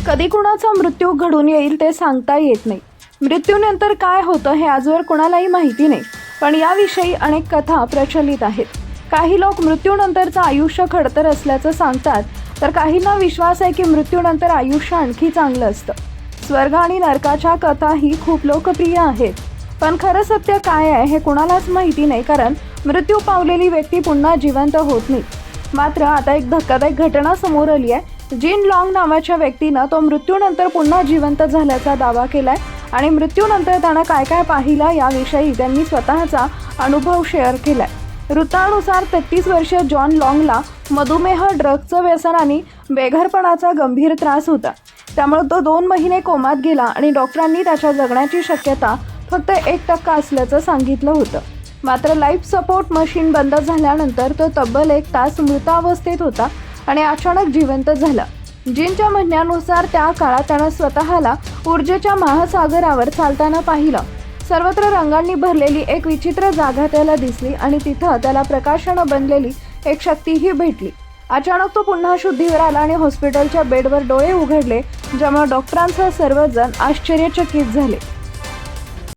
कधी कुणाचा मृत्यू घडून येईल ते सांगता येत नाही. मृत्यूनंतर काय होतं हे आजवर कोणालाही माहिती नाही, पण याविषयी अनेक कथा प्रचलित आहेत. काही लोक मृत्यूनंतरचं आयुष्य खडतर असल्याचं सांगतात, तर काहींना विश्वास आहे की मृत्यूनंतर आयुष्य आणखी चांगलं असतं. स्वर्ग आणि नरकाच्या कथाही खूप लोकप्रिय आहेत, पण खरं सत्य काय आहे हे कुणालाच माहिती नाही, कारण मृत्यू पावलेली व्यक्ती पुन्हा जिवंत होत नाही. मात्र आता एक धक्कादायक घटना समोर आली आहे. जीन लॉंग नावाच्या व्यक्तीनं तो मृत्यूनंतर पुन्हा जिवंत झाल्याचा दावा केलाय आणि मृत्यूनंतर त्यानं काय काय पाहिलं याविषयी त्यांनी स्वतःचा अनुभव शेअर केलाय. वृत्तानुसार 33 वर्षीय जॉन लॉंगला मधुमेह, ड्रग्जचं व्यसन आणि बेघरपणाचा गंभीर त्रास होता. त्यामुळे तो 2 महिने कोमात गेला आणि डॉक्टरांनी त्याच्या जगण्याची शक्यता फक्त 1% असल्याचं सांगितलं होतं. मात्र लाईफ सपोर्ट मशीन बंद झाल्यानंतर तो तब्बल 1 तास मृतावस्थेत होता आणि अचानक जिवंत झाला. जीनच्या म्हणण्यानुसार त्या काळात त्यानं स्वतःला ऊर्जेच्या महासागरावर चालताना पाहिलं. सर्वत्र रंगांनी भरलेली एक विचित्र जागा त्याला दिसली आणि तिथं त्याला प्रकाशानं बनलेली एक शक्तीही भेटली. अचानक तो पुन्हा शुद्धीवर आला आणि हॉस्पिटलच्या बेडवर डोळे उघडले, ज्यामुळे डॉक्टरांसह सर्वजण आश्चर्यचकित झाले.